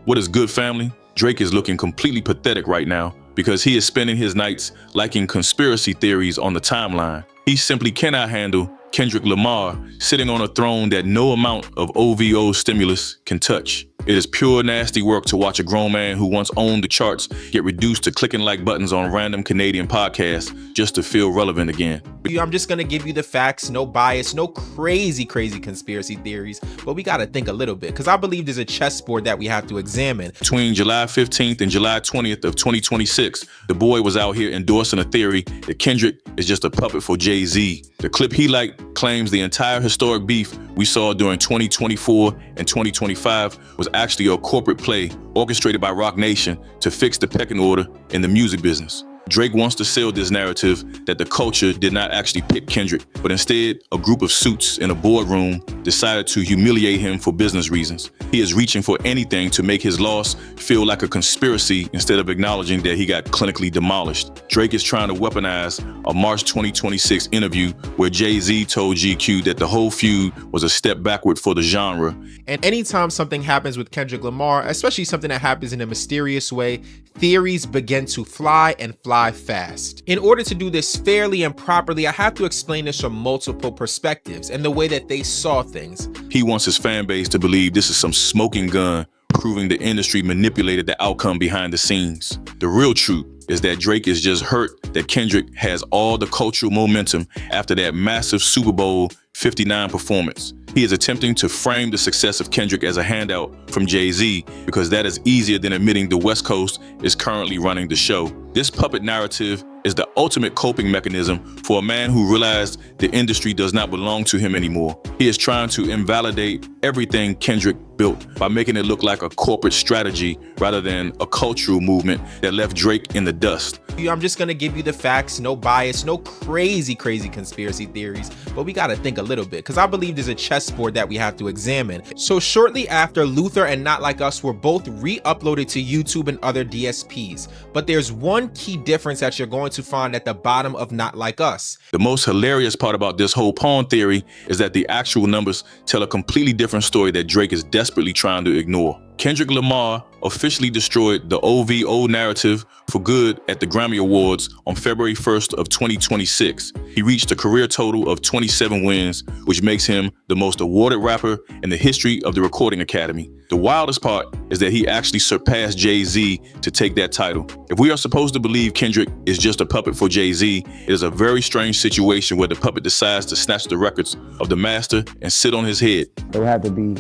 What is good, family? Drake is looking completely pathetic right now because he is spending his nights liking conspiracy theories on the timeline. He simply cannot handle Kendrick Lamar sitting on a throne that no amount of OVO stimulus can touch. It is pure nasty work to watch a grown man who once owned the charts get reduced to clicking like buttons on random Canadian podcasts just to feel relevant again. I'm just gonna give you the facts, no bias, no crazy conspiracy theories, but we gotta think a little bit, because I believe there's a chessboard that we have to examine. Between July 15th and July 20th of 2026, the boy was out here endorsing a theory that Kendrick is just a puppet for Jay-Z. The clip he liked claims the entire historic beef we saw during 2024 and 2025 was actually a corporate play orchestrated by Roc Nation to fix the pecking order in the music business. Drake wants to sell this narrative that the culture did not actually pick Kendrick, but instead a group of suits in a boardroom decided to humiliate him for business reasons. He is reaching for anything to make his loss feel like a conspiracy instead of acknowledging that he got clinically demolished. Drake is trying to weaponize a March 2026 interview where Jay-Z told GQ that the whole feud was a step backward for the genre. And anytime something happens with Kendrick Lamar, especially something that happens in a mysterious way, theories begin to fly and fly fast. In order to do this fairly and properly, I have to explain this from multiple perspectives and the way that they saw things. He wants his fan base to believe this is some smoking gun, proving the industry manipulated the outcome behind the scenes. The real truth is that Drake is just hurt that Kendrick has all the cultural momentum after that massive Super Bowl 59 performance. He is attempting to frame the success of Kendrick as a handout from Jay-Z because that is easier than admitting the West Coast is currently running the show. This puppet narrative is the ultimate coping mechanism for a man who realized the industry does not belong to him anymore. He is trying to invalidate everything Kendrick built by making it look like a corporate strategy rather than a cultural movement that left Drake in the dust. I'm just gonna give you the facts, no bias, no crazy conspiracy theories, but we gotta think a little bit, because I believe there's a chessboard that we have to examine. So shortly after, Luther and Not Like Us were both re-uploaded to YouTube and other DSPs, but there's one key difference that you're going to find at the bottom of Not Like Us. The most hilarious part about this whole pawn theory is that the actual numbers tell a completely different story that Drake is desperately trying to ignore. Kendrick Lamar officially destroyed the OVO narrative for good at the Grammy Awards on February 1st of 2026. He reached a career total of 27 wins, which makes him the most awarded rapper in the history of the Recording Academy. The wildest part is that he actually surpassed Jay-Z to take that title. If we are supposed to believe Kendrick is just a puppet for Jay-Z, it is a very strange situation where the puppet decides to snatch the records of the master and sit on his head. It would have to be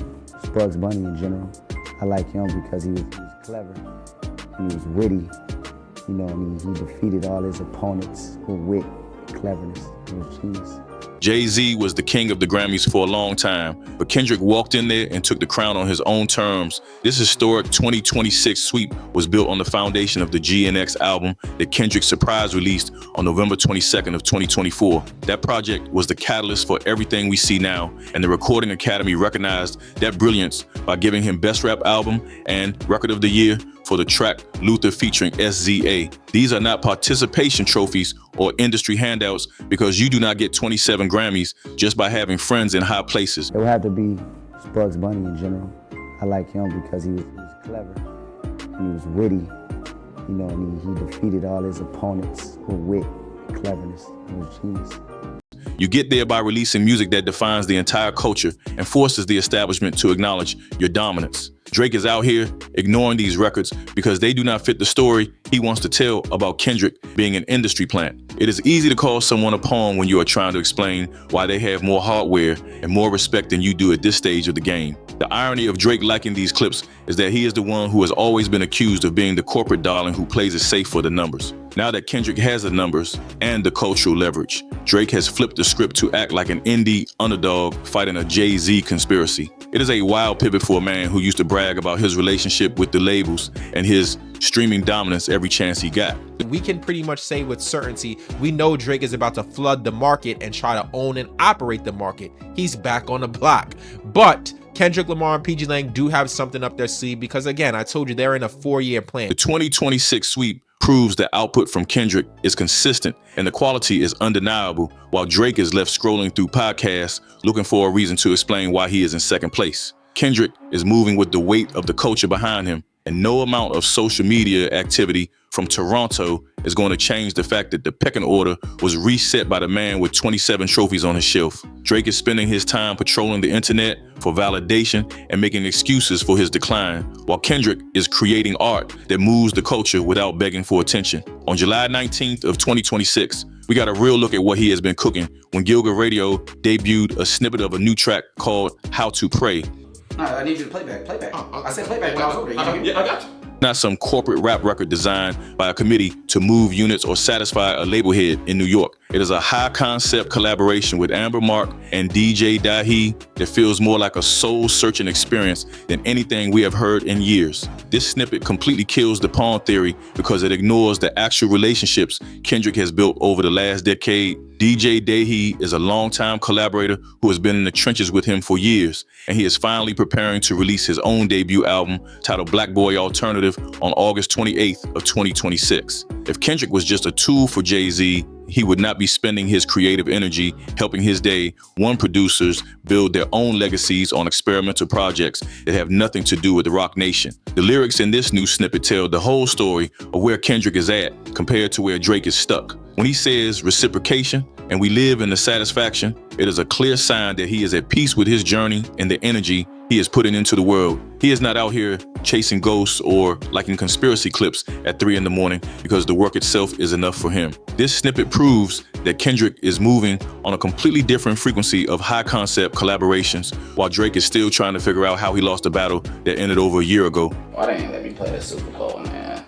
Bugs Bunny in general. I like him because he was clever, he was witty, you know, and he defeated all his opponents with wit, cleverness. He was genius. Jay-Z was the king of the Grammys for a long time, but Kendrick walked in there and took the crown on his own terms. This historic 2026 sweep was built on the foundation of the GNX album that Kendrick surprise released on November 22nd of 2024. That project was the catalyst for everything we see now, and the Recording Academy recognized that brilliance by giving him Best Rap Album and Record of the Year for the track Luther featuring SZA. These are not participation trophies or industry handouts because you do not get 27 Grammys just by having friends in high places. It would have to be Bugs Bunny in general. I like him because he was clever, he was witty, you know, and he defeated all his opponents with wit, cleverness. He was genius. You get there by releasing music that defines the entire culture and forces the establishment to acknowledge your dominance. Drake is out here ignoring these records because they do not fit the story he wants to tell about Kendrick being an industry plant. It is easy to call someone a pawn when you are trying to explain why they have more hardware and more respect than you do at this stage of the game. The irony of Drake liking these clips is that he is the one who has always been accused of being the corporate darling who plays it safe for the numbers. Now that Kendrick has the numbers and the cultural leverage, Drake has flipped the script to act like an indie underdog fighting a Jay-Z conspiracy. It is a wild pivot for a man who used to brag about his relationship with the labels and his streaming dominance every chance he got. We can pretty much say with certainty, we know Drake is about to flood the market and try to own and operate the market. He's back on the block. But Kendrick Lamar and PG Lang do have something up their sleeve because, again, I told you they're in a 4-year plan. The 2026 sweep proves the output from Kendrick is consistent and the quality is undeniable, while Drake is left scrolling through podcasts looking for a reason to explain why he is in second place. Kendrick is moving with the weight of the culture behind him, And no amount of social media activity from Toronto is going to change the fact that the pecking order was reset by the man with 27 trophies on his shelf. Drake is spending his time patrolling the internet for validation and making excuses for his decline, while Kendrick is creating art that moves the culture without begging for attention. On July 19th of 2026, we got a real look at what he has been cooking when Gilga Radio debuted a snippet of a new track called How to Pray. No, I need you to play back. I said play back when I was over there. Yeah, I got you. Not some corporate rap record designed by a committee to move units or satisfy a label head in New York. It is a high concept collaboration with Amber Mark and DJ Dahi that feels more like a soul searching experience than anything we have heard in years. This snippet completely kills the pawn theory because it ignores the actual relationships Kendrick has built over the last decade. DJ Dahi is a longtime collaborator who has been in the trenches with him for years, and he is finally preparing to release his own debut album titled Black Boy Alternative on August 28th of 2026. If Kendrick was just a tool for Jay-Z, he would not be spending his creative energy helping his day one producers build their own legacies on experimental projects that have nothing to do with the Rock Nation. The lyrics in this new snippet tell the whole story of where Kendrick is at compared to where Drake is stuck. When he says reciprocation and we live in the satisfaction, it is a clear sign that he is at peace with his journey and the energy he is putting into the world. He is not out here chasing ghosts or liking conspiracy clips at 3 in the morning because the work itself is enough for him. This snippet proves that Kendrick is moving on a completely different frequency of high concept collaborations, while Drake is still trying to figure out how he lost a battle that ended over a year ago. Why they ain't let me play that Super Bowl, man?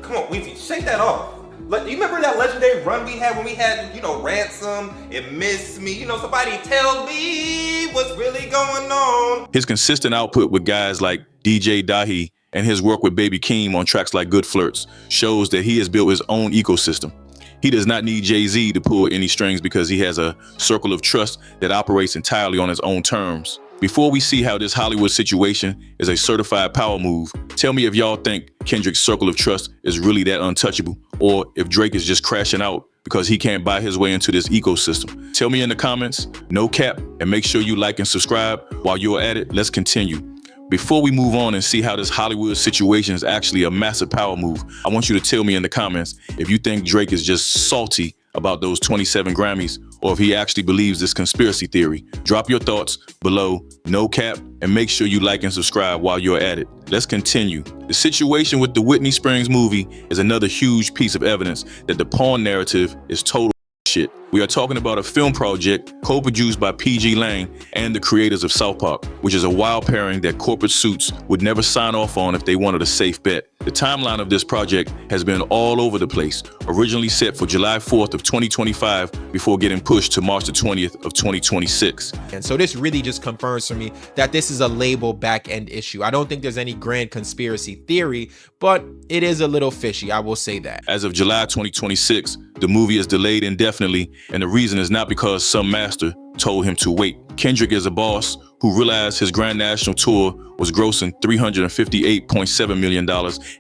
Come on, Weezy, shake that off. Like, you remember that legendary run we had when we had, Ransom and Miss Me? Somebody tell me what's really going on. His consistent output with guys like DJ Dahi and his work with Baby Keem on tracks like Good Flirts shows that he has built his own ecosystem. He does not need Jay-Z to pull any strings because he has a circle of trust that operates entirely on his own terms. Before we see how this Hollywood situation is a certified power move, tell me if y'all think Kendrick's circle of trust is really that untouchable, or if Drake is just crashing out because he can't buy his way into this ecosystem. Tell me in the comments, no cap, and make sure you like and subscribe. While you're at it, let's continue. Before we move on and see how this Hollywood situation is actually a massive power move, I want you to tell me in the comments if you think Drake is just salty about those 27 Grammys, or if he actually believes this conspiracy theory. Drop your thoughts below, no cap, and make sure you like and subscribe while you're at it. Let's continue. The situation with the Whitney Springs movie is another huge piece of evidence that the porn narrative is total shit. We are talking about a film project co-produced by PG Lang and the creators of South Park, which is a wild pairing that corporate suits would never sign off on if they wanted a safe bet. The timeline of this project has been all over the place, originally set for July 4th of 2025 before getting pushed to March the 20th of 2026. And so this really just confirms for me that this is a label back-end issue. I don't think there's any grand conspiracy theory, but it is a little fishy, I will say that. As of July 2026, the movie is delayed indefinitely, and the reason is not because some master told him to wait. Kendrick is a boss who realized his Grand National Tour was grossing $358.7 million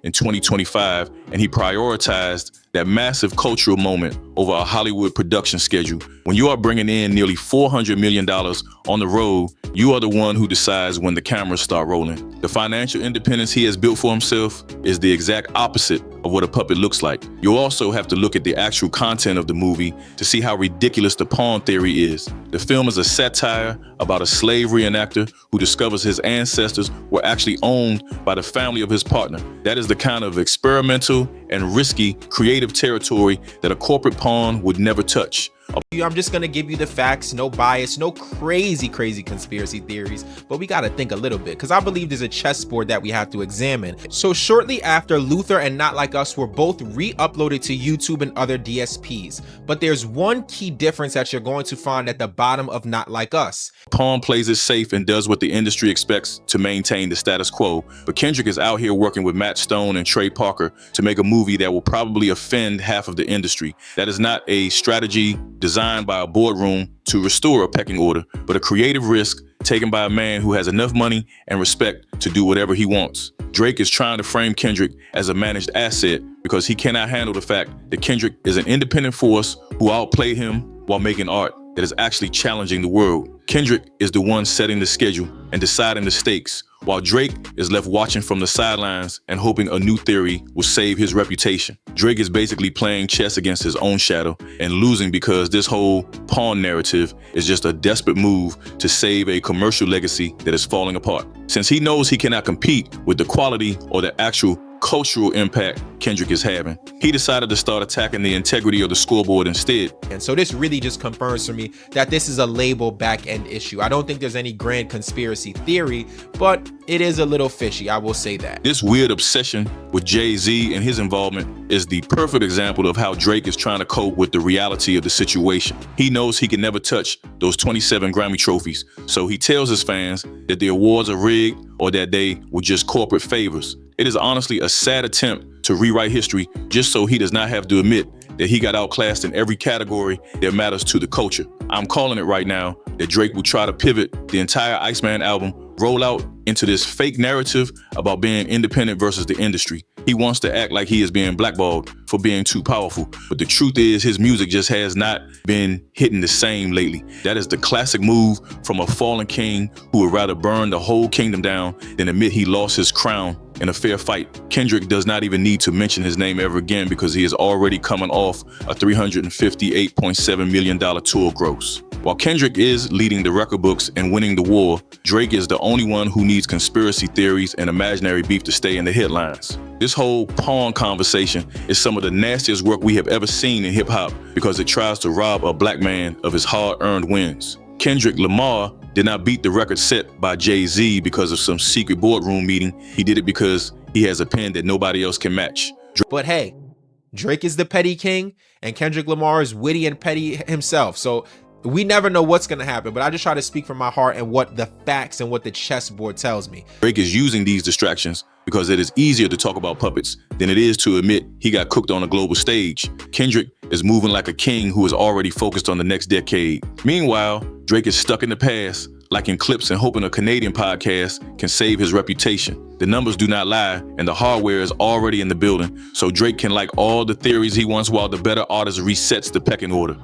in 2025, and he prioritized that massive cultural moment over a Hollywood production schedule. When you are bringing in nearly $400 million on the road, you are the one who decides when the cameras start rolling. The financial independence he has built for himself is the exact opposite of what a puppet looks like. You also have to look at the actual content of the movie to see how ridiculous the pawn theory is. The film is a satire about a slave reenactor who discovers his ancestors were actually owned by the family of his partner. That is the kind of experimental and risky creative territory that a corporate pawn would never touch. I'm just gonna give you the facts, no bias, no crazy conspiracy theories, but we gotta think a little bit because I believe there's a chessboard that we have to examine. So shortly after, Luther and Not Like Us were both re-uploaded to YouTube and other DSPs, but there's one key difference that you're going to find at the bottom of Not Like Us. Pawn plays it safe and does what the industry expects to maintain the status quo, but Kendrick is out here working with Matt Stone and Trey Parker to make a movie that will probably offend half of the industry. That is not a strategy designed by a boardroom to restore a pecking order, but a creative risk taken by a man who has enough money and respect to do whatever he wants. Drake is trying to frame Kendrick as a managed asset because he cannot handle the fact that Kendrick is an independent force who outplayed him while making art. that is actually challenging the world. Kendrick is the one setting the schedule and deciding the stakes, while Drake is left watching from the sidelines and hoping a new theory will save his reputation. Drake is basically playing chess against his own shadow and losing because this whole pawn narrative is just a desperate move to save a commercial legacy that is falling apart. Since he knows he cannot compete with the quality or the actual cultural impact Kendrick is having, he decided to start attacking the integrity of the scoreboard instead. And so this really just confirms for me that this is a label back-end issue. I don't think there's any grand conspiracy theory, but it is a little fishy, I will say that. This weird obsession with Jay-Z and his involvement is the perfect example of how Drake is trying to cope with the reality of the situation. He knows he can never touch those 27 Grammy trophies, so he tells his fans that the awards are rigged or that they were just corporate favors. It is honestly a sad attempt to rewrite history just so he does not have to admit that he got outclassed in every category that matters to the culture. I'm calling it right now that Drake will try to pivot the entire Iceman album, roll out into this fake narrative about being independent versus the industry. He wants to act like he is being blackballed for being too powerful, but the truth is his music just has not been hitting the same lately. That is the classic move from a fallen king who would rather burn the whole kingdom down than admit he lost his crown in a fair fight. Kendrick does not even need to mention his name ever again because he is already coming off a $358.7 million tour gross. While Kendrick is leading the record books and winning the war, Drake is the only one who needs conspiracy theories and imaginary beef to stay in the headlines. This whole pawn conversation is some of the nastiest work we have ever seen in hip-hop because it tries to rob a black man of his hard-earned wins. Kendrick Lamar did not beat the record set by Jay-Z because of some secret boardroom meeting. He did it because he has a pen that nobody else can match. But hey, Drake is the petty king and Kendrick Lamar is witty and petty himself. So we never know what's going to happen, but I just try to speak from my heart and what the facts and what the chessboard tells me. Drake is using these distractions because it is easier to talk about puppets than it is to admit he got cooked on a global stage. Kendrick is moving like a king who is already focused on the next decade. Meanwhile, Drake is stuck in the past, liking clips and hoping a Canadian podcast can save his reputation. The numbers do not lie, and the hardware is already in the building, so Drake can like all the theories he wants while the better artist resets the pecking order.